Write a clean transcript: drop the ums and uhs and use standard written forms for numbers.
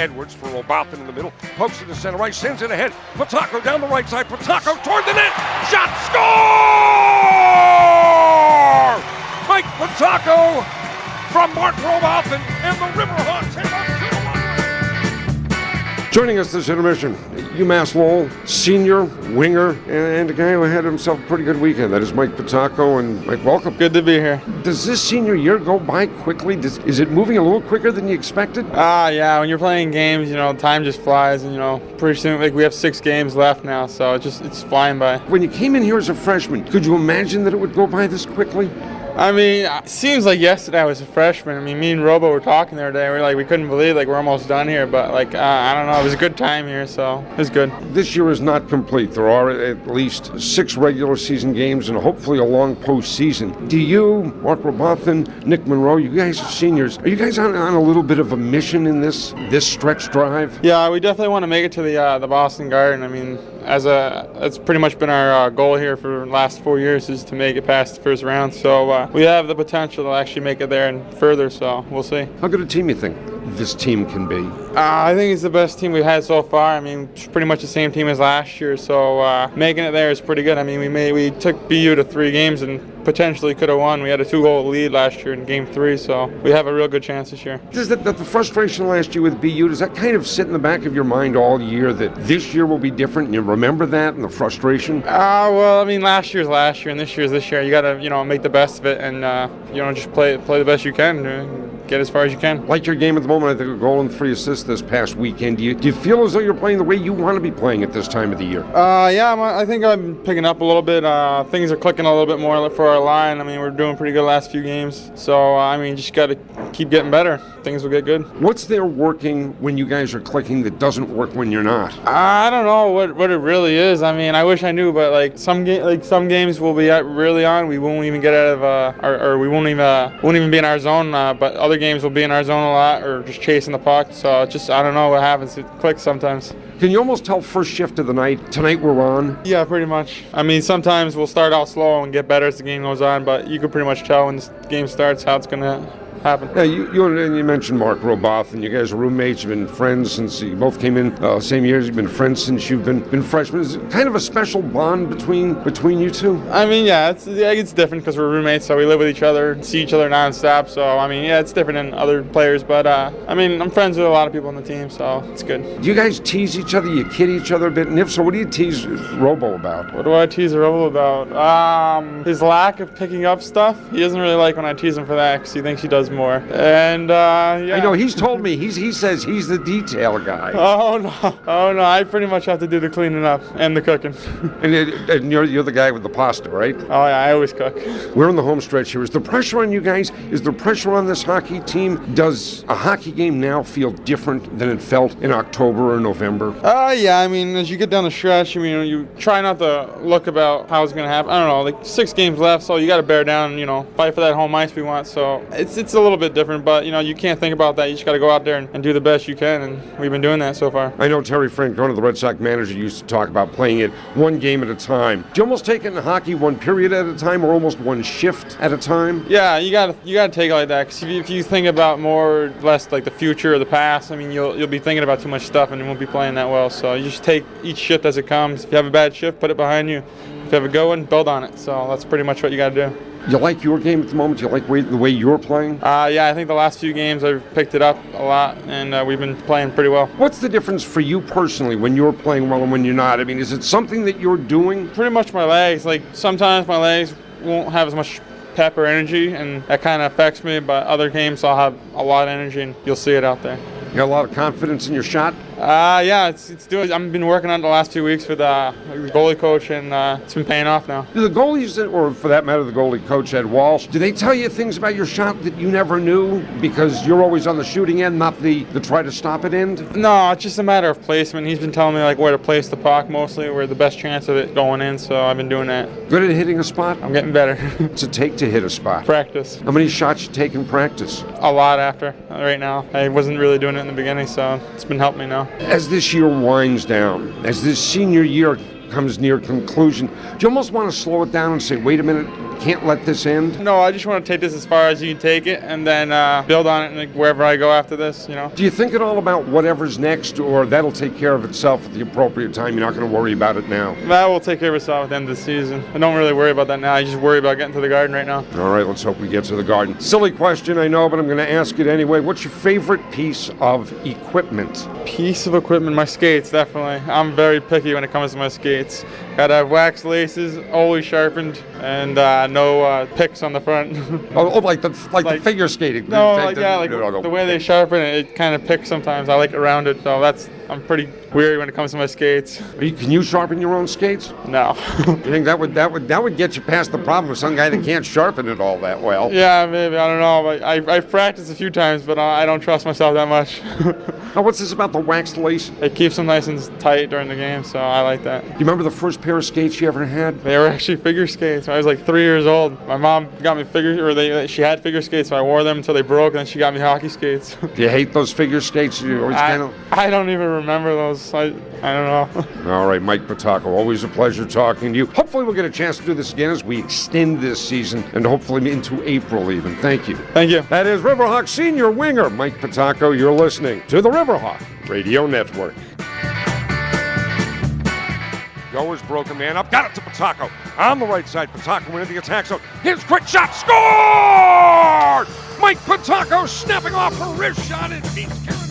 Edwards for Robotham in the middle. Pokes it to center right, sends it ahead. Potacco down the right side. Potacco toward the net. Shot, score! Mike Potacco from Mark Robotham, and the Riverhawks have a 2-1. Joining us this intermission, UMass Lowell senior winger and a guy who had himself a pretty good weekend. That is Mike Potacco. And Mike, welcome. Good to be here. Does this senior year go by quickly? Is it moving a little quicker than you expected? Yeah. When you're playing games, time just flies, and pretty soon, we have 6 games left now, so it's flying by. When you came in here as a freshman, could you imagine that it would go by this quickly? It seems like yesterday I was a freshman. Me and Robo were talking the other day. We couldn't believe we're almost done here. But I don't know. It was a good time here, so it was good. This year is not complete. There are at least 6 regular season games and hopefully a long postseason. Do you, Mark Robotham, Nick Monroe, you guys are seniors. Are you guys on a little bit of a mission in this stretch drive? Yeah, we definitely want to make it to the Boston Garden. That's pretty much been our goal here for the last 4 years, is to make it past the first round. So we have the potential to actually make it there and further, so we'll see. How good a team you think this team can be? I think it's the best team we've had so far. It's pretty much the same team as last year, so making it there is pretty good. We took BU to 3 games and potentially could have won. We had a 2-goal lead last year in Game 3, so we have a real good chance this year. Does the frustration last year with BU, does that kind of sit in the back of your mind all year that this year will be different, and you remember that and the frustration? Last year's last year and this year's this year. You got to, make the best of it and, just play the best you can and get as far as you can. Like your game at the moment, I think a goal and 3 assists this past weekend. Do you feel as though you're playing the way you want to be playing at this time of the year? I think I'm picking up a little bit. Things are clicking a little bit more for our line. We're doing pretty good the last few games. So, just got to keep getting better. Things will get good. What's there working when you guys are clicking that doesn't work when you're not? I don't know what it really is. I wish I knew, but some games we'll be really on. We won't even get out of we won't even be in our zone. But other games will be in our zone a lot or just chasing the puck. So I don't know what happens. It clicks sometimes. Can you almost tell first shift of the night, tonight we're on? Yeah, pretty much. Sometimes we'll start out slow and get better as the game goes on, but you can pretty much tell when the game starts how it's going to happen. Yeah, you mentioned Mark Robotham. You guys are roommates. You've been friends since you both came in same years. You've been friends since you've been freshmen. Is it kind of a special bond between you two? It's different because we're roommates, so we live with each other and see each other nonstop. So it's different than other players. But I'm friends with a lot of people on the team, so it's good. Do you guys tease each other? You kid each other a bit? And if so, what do you tease Robo about? What do I tease Robo about? His lack of picking up stuff. He doesn't really like when I tease him for that because he thinks he does more. And I know he's told me he says he's the detail guy. Oh no! I pretty much have to do the cleaning up and the cooking. and you're the guy with the pasta, right? Oh yeah, I always cook. We're in the home stretch here. Is the pressure on you guys? Is the pressure on this hockey team? Does a hockey game now feel different than it felt in October or November? As you get down the stretch, you try not to look about how it's going to happen. I don't know, 6 games left, so you got to bear down and fight for that home ice we want. So it's a little bit different, but you can't think about that. You just got to go out there and do the best you can, and we've been doing that so far. I know Terry Francona, the Red Sox manager, used to talk about playing it one game at a time. Do you almost take it in hockey one period at a time, or almost one shift at a time? Yeah, you got to take it like that. Because if you think about more or less like the future or the past, you'll be thinking about too much stuff and you won't be playing that well. So you just take each shift as it comes. If you have a bad shift, put it behind you. If you have a good one, build on it. So that's pretty much what you got to do. You like your game at the moment? You like the way you're playing? I think the last few games I've picked it up a lot, and we've been playing pretty well. What's the difference for you personally when you're playing well and when you're not? Is it something that you're doing? Pretty much my legs. Sometimes my legs won't have as much pep or energy, and that kind of affects me, but other games I'll have a lot of energy, and you'll see it out there. You got a lot of confidence in your shot? It's doing. I've been working on it the last 2 weeks with the goalie coach, and it's been paying off now. Do the goalies, or for that matter, the goalie coach, Ed Walsh, do they tell you things about your shot that you never knew because you're always on the shooting end, not the try to stop it end? No, it's just a matter of placement. He's been telling me where to place the puck mostly, where the best chance of it going in, so I've been doing that. Good at hitting a spot? I'm getting better. What's it take to hit a spot? Practice. How many shots you take in practice? A lot after, right now. I wasn't really doing it in the beginning, so it's been helping me now. As this year winds down, as this senior year comes near conclusion, do you almost want to slow it down and say, wait a minute, can't let this end? No, I just want to take this as far as you can take it, and then build on it wherever I go after this. Do you think at all about whatever's next, or that'll take care of itself at the appropriate time? You're not going to worry about it now? That will take care of itself at the end of the season. I don't really worry about that now. I just worry about getting to the Garden right now. All right, let's hope we get to the Garden. Silly question, I know, but I'm going to ask it anyway. What's your favorite piece of equipment? Piece of equipment, my skates, definitely. I'm very picky when it comes to my skates. Gotta have wax laces, always sharpened, and no picks on the front. like the figure skating. No, the way they sharpen it, it kind of picks sometimes. I like it rounded, so I'm pretty weary when it comes to my skates. Can you sharpen your own skates? No. You think that would get you past the problem of some guy that can't sharpen it all that well? Yeah, maybe. I don't know. But I've practiced a few times, but I don't trust myself that much. Now, what's this about the waxed lace? It keeps them nice and tight during the game, so I like that. You remember the first pair of skates you ever had? They were actually figure skates. I was like 3 years old. My mom got me she had figure skates, so I wore them until they broke, and then she got me hockey skates. Do you hate those figure skates? I don't even remember those. I don't know. All right, Mike Potacco, always a pleasure talking to you. Hopefully we'll get a chance to do this again as we extend this season and hopefully into April even. Thank you. Thank you. That is Riverhawk senior winger Mike Potacco. You're listening to the Riverhawk Radio Network. Goers broken man up, got it to Potacco. On the right side, Potacco into the attack zone. Here's quick shot, score! Mike Potacco snapping off a wrist shot. It beats Canada.